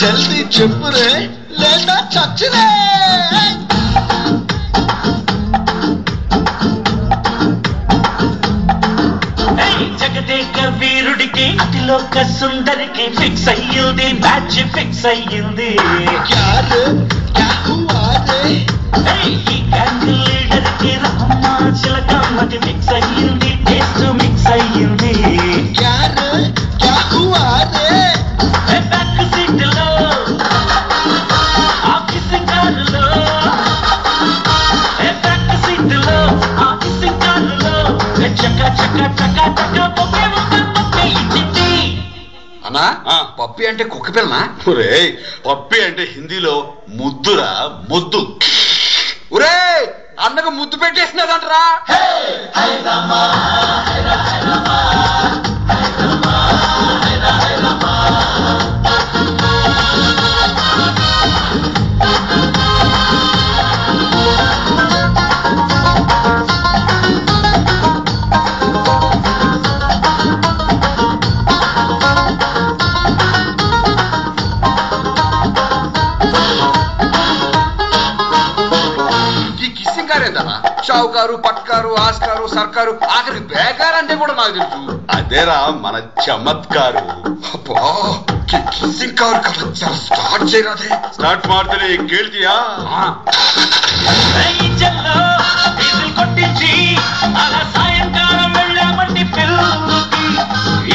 జల్దీ చెప్పురే లేదా చచ్చిరే. జగదేక వీరుడికి అతిలోక సుందరికి ఫిక్స్ అయ్యింది, మ్యాచ్ ఫిక్స్ అయ్యింది. ఈ గ్యాంగ్ లీడర్ కి రమ్మా చిలకమ్మకి ఫిక్స్ అయ్యింది, టేస్ట్ మిక్స్ అయ్యింది. బ్యాక్ సీట్ లో ఆఫీస్ కారులో, బ్యాక్ సీట్ లో ఆఫీస్ కారులో చక్క చక్క చక్క చక్క పొప్పే పొప్పే ఇచ్చింది. అన్నా పప్పి అంటే కుక్క పిల్లనా? ఒరే పప్పి అంటే హిందీలో ముద్దురా, ముద్దు. ఒరే అన్నకు ముద్దు పెట్టేసినదంటరా. షావుకారు, పట్కారు, ఆస్కారు, సర్కారు, ఆఖరి బేకారు అంటే కూడా నాకు తెలుసు. అదేరా మన చమత్కారు. కిస్సింగ్ కారు కదా, స్టార్ట్ చేయరాదే. స్టార్ట్ ಮಾಡ್ತೇನೆ ಕೇಳ್ತೀಯా? కొట్టించి అలా సాయంకాలం వెళ్ళామండి పిల్లలకి.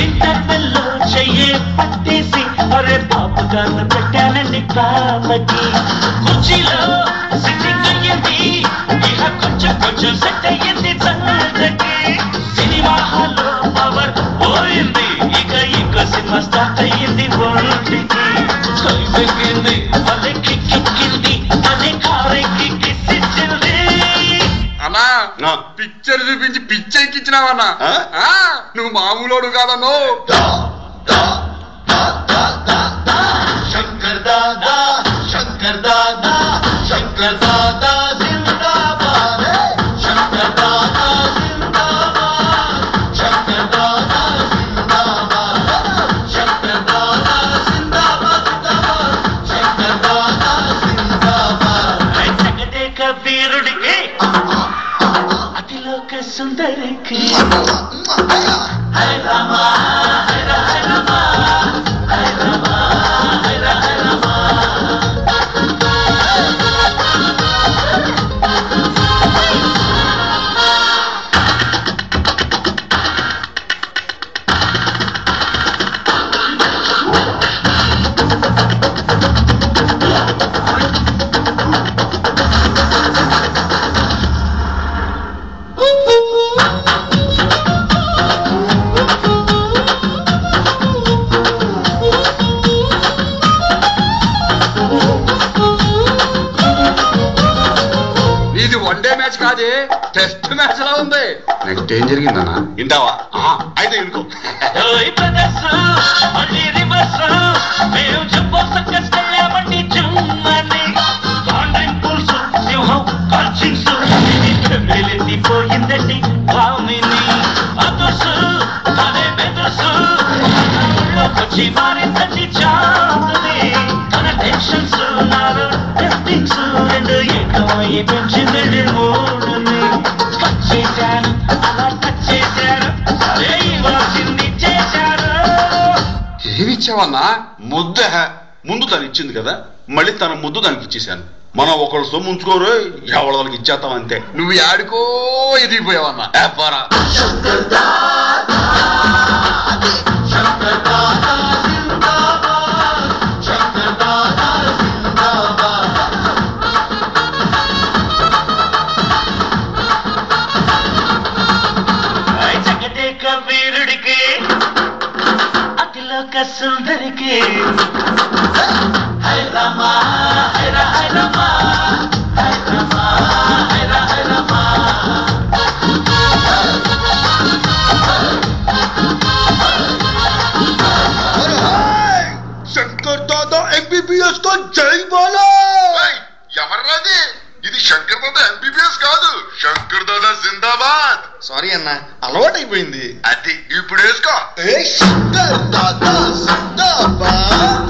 ఇంటర్వెల్లో చెయ్యే పట్టేసి అరే పాప గారు పెట్టానండి కాళ్ళకి. కుర్చీలో సిట్టింగ్ అయ్యింది, ఇక కొంచెం కొంచెం సెట్ అయ్యింది చల్లకి. సినిమా హాల్లో పవర్ పోయింది, ఇక ఇంకో సినిమా స్టార్ట్ అయ్యింది ఒంటికి. ఎక్కింది మళ్ళీ కిక్కింది అని కారెక్కి కిస్సిచ్చింది. అన్నా పిక్చర్ చూపించి పిచ్చెక్కిచ్చినావన్నా. నువ్వు మామూలోడు కాదన్నో. శంకర్ దాదా శంకర్ దాదా శంకర్ దాదా జిందాబాద్. శంకర్ దాదా జిందాబాద్. శంకర్ దాదా జిందాబాద్. శంకర్ దాదా జిందాబాద్. శంకర్ దాదా జిందాబాద్. జగదేక వీరుడికి అతిలోక సుందరికి హై రామా హై రామా హై రామా హై రామా. ఇది వన్ డే మ్యాచ్ కాదే, టెస్ట్ మ్యాచ్ లా ఉంది. నెక్స్ట్ ఏం జరిగిందన్నా వింటావా? అయితే ఇంకో పోయిందండి భామిని అదుసు తనే బెదుసు వచ్చి మారిందండి చాలని. తన టెన్షన్స్ నాలో టెస్టింగ్స్ రెండు ఏకమై పెంచిందండి మూడుని. టచ్ చేశాను అలా టచ్ చేశాను, సరే ఇవ్వాల్సింది చేశాను. ఏమిచ్చావన్నా? ముద్ద. ముందు తను ఇచ్చింది కదా, మళ్ళీ తన ముద్దు దానికి ఇచ్చేసాను. మనం ఒకళ్ళు సొమ్ము ఉంచుకోరు, ఎవరి వాళ్ళకి ఇచ్చేస్తాం అంతే. నువ్వు యాడికో ఎదిగిపోయావన్నా. శంకర్ దాదా శంకర్ దాదా జిందాబాద్. శంకర్ దాదా జిందాబాద్. జగదేక వీరుడికి అతిలోక సుందరికి హై రామా హై రామా హై రామా హై రామా. శంకర్ దాదా ఎంబీబీఎస్ తో జై బోలో. ఎవర్రాది? ఇది శంకర్ దాదా ఎంబీబీఎస్ కాదు, శంకర్ దాదా జిందాబాద్. సారీ అన్న, అలవాటైపోయింది. అది ఇప్పుడు వేసుకో. శంకర్ దాదా జిందాబాద్.